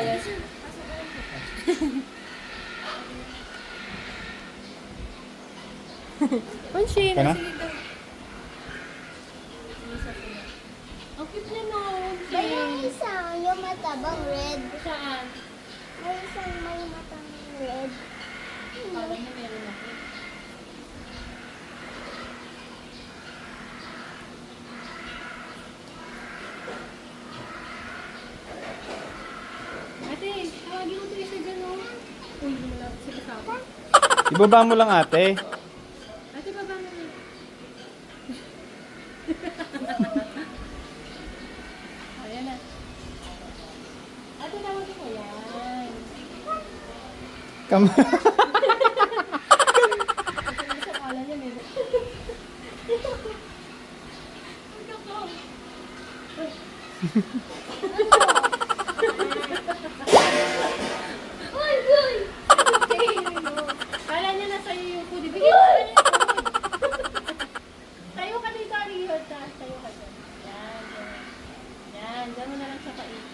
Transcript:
Yes. Punchi, Ka na? sige daw. Ang cute niya no. Ba yung isa, yung matabang red. Saan? May isang may matang red. Kala niya meron ako. Ate, tawagin mo ito isa dyan o. Uy, hindi mo lang sila sa Ibaba mo lang ate. Ate, baba mo na. Ayan na. Ate, tawagin mo yan. Come. Sa kala niya meron. Uy, uy! Kala niya na sa'yo yung food. Bigyan mo na yung food. Tayo ka dito, Arihot. Tayo ka dyan. Yan, yan. Yan, dyan mo na lang siya kain.